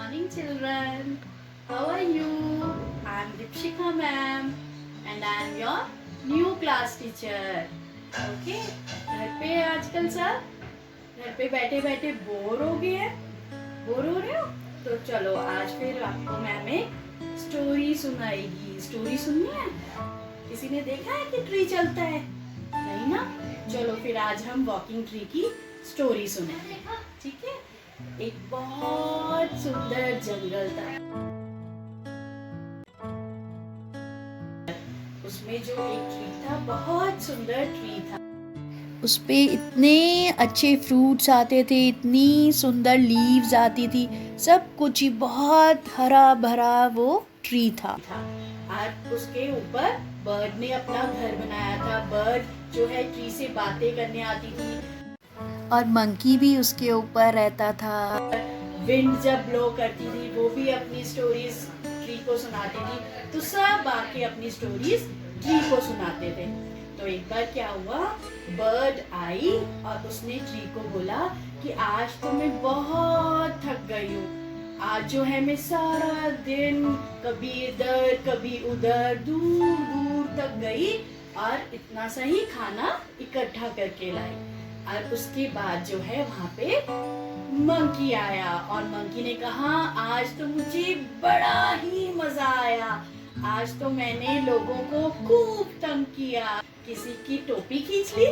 morning, children. How are you? I am Dipshika ma'am, and I am your new class teacher. Okay? घर पे आजकल सब घर पे बैठे बैठे बोर हो गए हैं? बोर हो रहे हो? तो चलो आज फिर आपको मैम एक स्टोरी सुनाएगी. स्टोरी सुननी है? किसी ने देखा है कि ट्री चलता है? नहीं ना? चलो फिर आज हम वॉकिंग ट्री की स्टोरी सुनेंगे. ठीक है? एक बहुत सुंदर जंगल था. उसमें जो एक ट्री था, बहुत सुंदर ट्री था. उस पे इतने अच्छे फ्रूट्स आते थे, इतनी सुंदर लीव्स आती थी, सब कुछ ही बहुत हरा भरा वो ट्री था. और उसके ऊपर बर्ड ने अपना घर बनाया था. बर्ड जो है ट्री से बातें करने आती थी और मंकी भी उसके ऊपर रहता था. विंड जब ब्लो करती थी वो भी अपनी स्टोरीज ट्री को सुनाती थी. तो सब आके अपनी स्टोरीज ट्री को सुनाते थे. तो एक बार क्या हुआ, बर्ड आई और उसने ट्री को बोला कि आज तो मैं बहुत थक गई हूँ. आज जो है मैं सारा दिन कभी इधर कभी उधर दूर दूर तक गई और इतना सा ही खाना इकट्ठा करके लाई. और उसके बाद जो है वहाँ पे मंकी आया और मंकी ने कहा आज तो मुझे बड़ा ही मजा आया. आज तो मैंने लोगों को खूब तंग किया. किसी की टोपी खींच ली,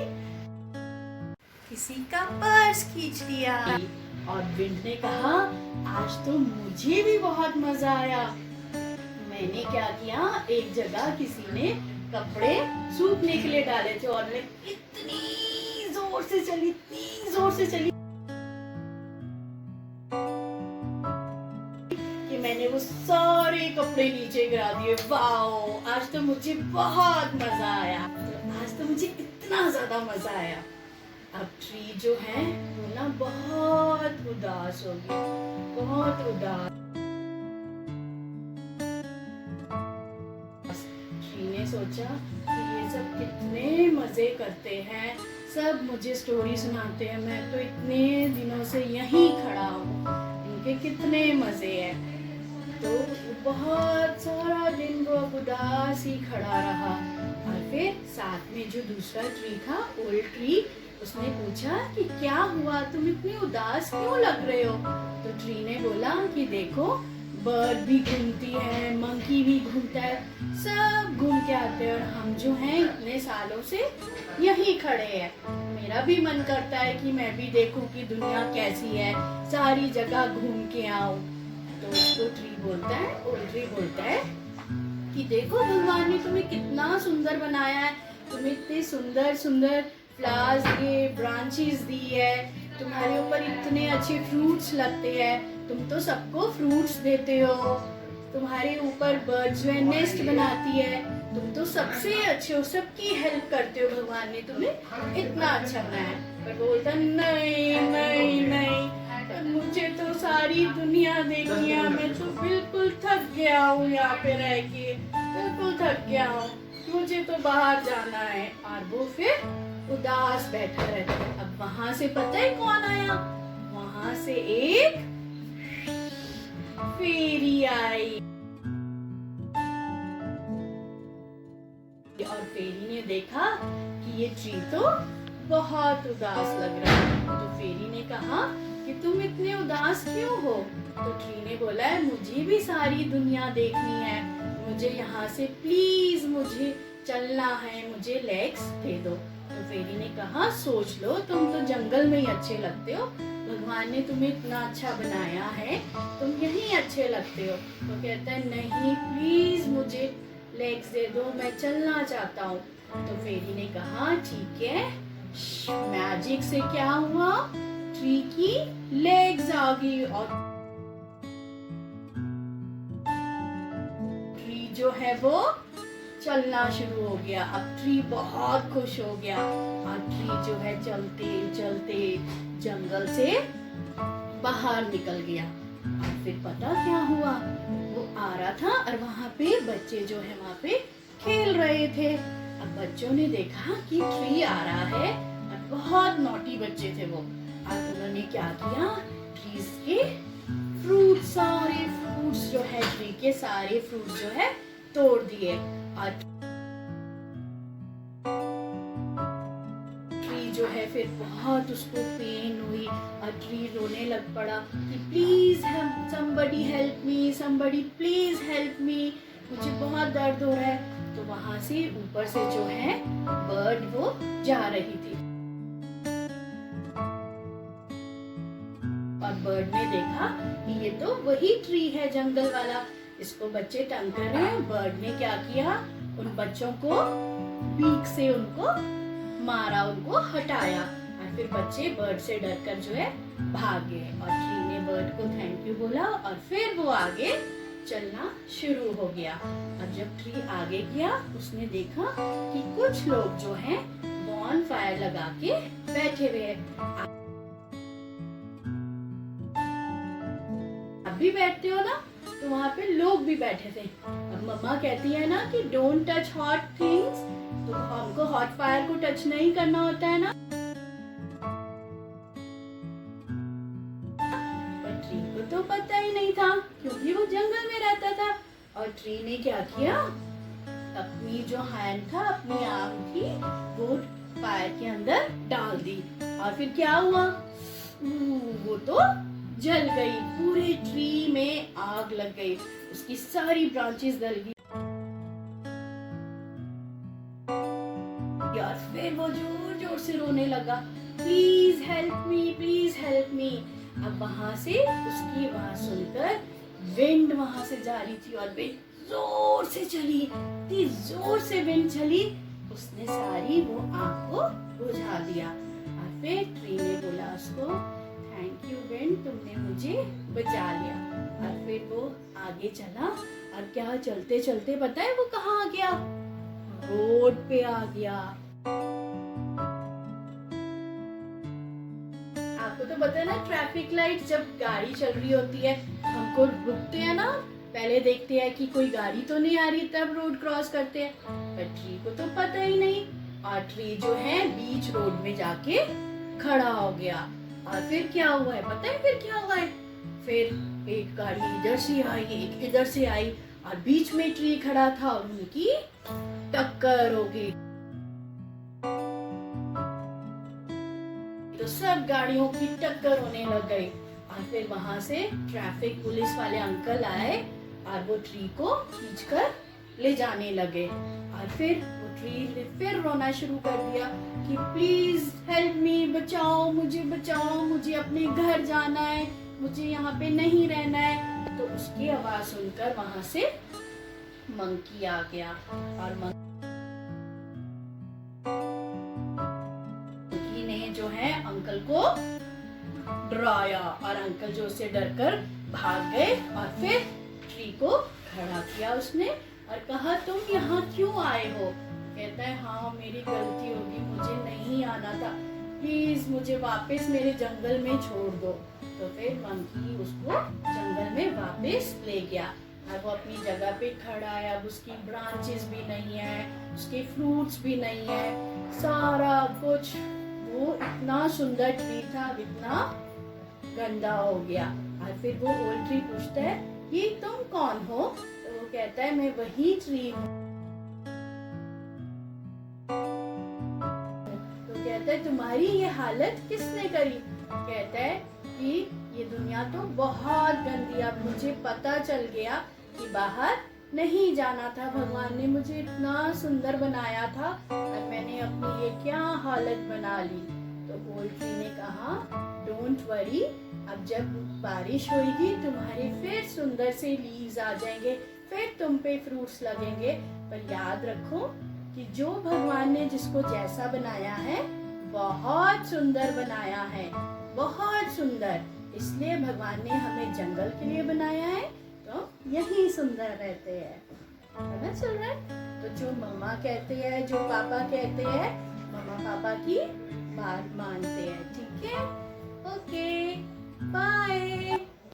किसी का पर्स खींच लिया. और विंड ने कहा आज तो मुझे भी बहुत मजा आया. मैंने क्या किया, एक जगह किसी ने कपड़े सूखने के लिए डाले थे और मैं इतनी जोर से चली, इतनी जोर से चली कि मैंने वो सारे कपड़े नीचे गिरा दिए. वाओ, आज तो मुझे बहुत मजा आया. आज तो मुझे इतना ज्यादा मजा आया. अब ट्री जो है वो ना बहुत उदास हो गई, बहुत उदास. ट्री ने सोचा कि ये सब कितने मजे करते हैं, सब मुझे स्टोरी सुनाते हैं, मैं तो इतने दिनों से यहीं खड़ा हूँ, इनके कितने मजे हैं. तो बहुत सारा दिन वो उदास ही खड़ा रहा. और फिर साथ में जो दूसरा ट्री था, ओल्ड ट्री, उसने पूछा कि क्या हुआ, तुम इतनी उदास क्यों लग रहे हो. तो ट्री ने बोला कि देखो, बर्ड भी घूमती है, मंकी भी घूमता है, सब घूम के आते हैं और हम जो हैं इतने सालों से यहीं खड़े हैं. मेरा भी मन करता है कि मैं भी देखूं कि दुनिया कैसी है, सारी जगह घूम के आऊं. तो उसको ट्री बोलता है, ओल्ड ट्री बोलता है कि देखो भगवान ने तुम्हें कितना सुंदर बनाया है, तुम्हें इतने सुंदर सुंदर फ्लावर्स दिए, ब्रांचेस दी है, तुम्हारे ऊपर इतने अच्छे फ्रूट्स लगते हैं, तुम तो सबको फ्रूट्स देते हो, तुम्हारे ऊपर बर्ड्स जो है नेस्ट बनाती है, तुम तो सबसे अच्छे हो, सबकी हेल्प करते हो, भगवान ने तुम्हें इतना अच्छा बनाया. पर बोलता नहीं नहीं नहीं, मुझे तो सारी दुनिया देखनी है, मैं तो बिल्कुल थक गया हूँ यहाँ पे रह के, बिल्कुल थक गया हूँ, मुझे तो बाहर जाना है. और वो फिर उदास बैठा रहता है. अब वहां से पता है कौन आया, वहां से एक फेरी आई. और फेरी ने देखा कि ये ट्री तो बहुत उदास लग रहा है. तो फेरी ने कहा कि तुम इतने उदास क्यों हो. तो ट्री ने बोला है मुझे भी सारी दुनिया देखनी है, मुझे यहाँ से प्लीज मुझे चलना है, मुझे लेग्स दे दो. तो फेरी ने कहा सोच लो, तुम तो जंगल में ही अच्छे लगते हो, भगवान ने तुम्हें इतना अच्छा बनाया है, तुम यहीं अच्छे लगते हो. तो कहता है नहीं प्लीज मुझे लेग्स दे दो, मैं चलना चाहता हूँ. तो फेरी ने कहा ठीक है. मैजिक से क्या हुआ, ट्री की लेग्स आ गई और ट्री जो है वो चलना शुरू हो गया. अब ट्री बहुत खुश हो गया और ट्री जो है चलते चलते जंगल से बाहर निकल गया. और फिर पता क्या हुआ, वो आ रहा था और वहाँ पे बच्चे जो है वहाँ पे खेल रहे थे. अब बच्चों ने देखा कि ट्री आ रहा है और बहुत नॉटी बच्चे थे वो. और उन्होंने क्या किया, ट्रीज के फ्रूट सारे के सारे फ्रूट जो है तोड़ दिए और ट्री जो है फिर बहुत उसको पेन हुई और ट्री रोने लग पड़ा कि please somebody help me, somebody please help me, मुझे बहुत दर्द हो रहा है। तो वहां से ऊपर से जो है बर्ड वो जा रही थी और बर्ड ने देखा कि ये तो वही ट्री है जंगल वाला, इसको बच्चे तंग कर रहे हैं। बर्ड ने क्या किया, उन बच्चों को बीक से उनको मारा, उनको हटाया और फिर बच्चे बर्ड से डरकर जो है भाग गए और ट्री ने बर्ड को थैंक यू बोला और फिर वो आगे चलना शुरू हो गया। अब जब ट्री आगे गया उसने देखा कि कुछ लोग जो हैं बॉन फायर लगा के बैठे हुए हैं। आप भी बैठते हो ना, तो वहाँ पे लोग भी बैठे थे। अब मम्मा कहती है ना कि डोंट टच हॉट थिंग्स, तो हमको हॉट फायर को टच नहीं करना होता है ना। पर ट्री को तो पता ही नहीं था क्योंकि वो जंगल में रहता था। और ट्री ने क्या किया, अपनी जो हैंड था, अपनी आर्म थी, वो फायर के अंदर डाल दी और फिर क्या हुआ, वो तो जल गई, पूरे ट्री में आग लग गई, उसकी सारी ब्रांचेस जल गई और फिर वो जोर जोर से रोने लगा, please help me, please help me. अब वहां से उसकी आवाज सुनकर विंड वहां से जा रही थी और विंड जोर से चली, इतनी जोर से विंड चली, उसने सारी वो आग को बुझा दिया। और फिर ट्री ने बोला उसको, थैंक यू विंड, तुमने मुझे बचा लिया। और फिर वो आगे चला और क्या चलते चलते पता है वो कहाँ आ गया, रोड पे आ गया। आपको तो पता है ना, ट्रैफिक लाइट जब गाड़ी चल रही होती है हमको रुकते हैं ना, पहले देखते हैं कि कोई गाड़ी तो नहीं आ रही तब रोड क्रॉस करते हैं। पर ट्री को तो पता ही नहीं और ट्री जो है बीच रोड में जाके खड़ा हो गया। और फिर क्या हुआ है पता है, फिर क्या हुआ है, फिर एक गाड़ी इधर से आई, एक इधर से आई और बीच में ट्री खड़ा था और उनकी टक्कर हो गई। तो सब गाड़ियों की टक्कर होने लग गई और फिर वहां से ट्रैफिक पुलिस वाले अंकल आए और वो ट्री को खींचकर ले जाने लगे। और फिर वो ट्री ने फिर रोना शुरू कर दिया कि प्लीज हेल्प मी, बचाओ, मुझे अपने घर जाना है, मुझे यहाँ पे नहीं रहना है। तो उसकी आवाज सुनकर वहां से मंकी आ गया और मंकी ने जो है अंकल को डराया और अंकल जो उससे डरकर भाग गए और फिर ट्री को खड़ा किया उसने और कहा, तुम यहाँ क्यों आए हो? कहता है, हाँ मेरी गलती होगी, मुझे नहीं आना था, प्लीज मुझे वापस मेरे जंगल में छोड़ दो। तो फिर मंकी उसको जंगल में वापस ले गया और वो अपनी जगह पे खड़ा है। अब उसकी ब्रांचेस भी नहीं है, उसके फ्रूट्स भी नहीं है, सारा कुछ, वो इतना सुंदर ट्री था इतना गंदा हो गया। और फिर वो ओल्ड ट्री पूछता है, ये तुम कौन हो? तो वो कहता है, मैं वही ट्री हूँ। तो कहता है, तुम्हारी ये हालत किसने करी? कहता है कि ये दुनिया तो बहुत गंदी, अब मुझे पता चल गया कि बाहर नहीं जाना था, भगवान ने मुझे इतना सुंदर बनाया था और मैंने अपनी ये क्या हालत बना ली। तो ओल्ड ट्री ने कहा, डोंट वरी, अब जब बारिश होगी तुम्हारे फिर सुंदर से लीव्स आ जाएंगे, फिर तुम पे फ्रूट्स लगेंगे। पर याद रखो कि जो भगवान ने जिसको जैसा बनाया है बहुत सुंदर बनाया है, बहुत सुंदर। इसलिए भगवान ने हमें जंगल के लिए बनाया है, तो यही सुंदर रहते हैं। पता चल रहा है? तो जो मम्मा कहते हैं, जो पापा कहते हैं, मम्मा पापा की बात मानते हैं। ठीक है? Okay, bye.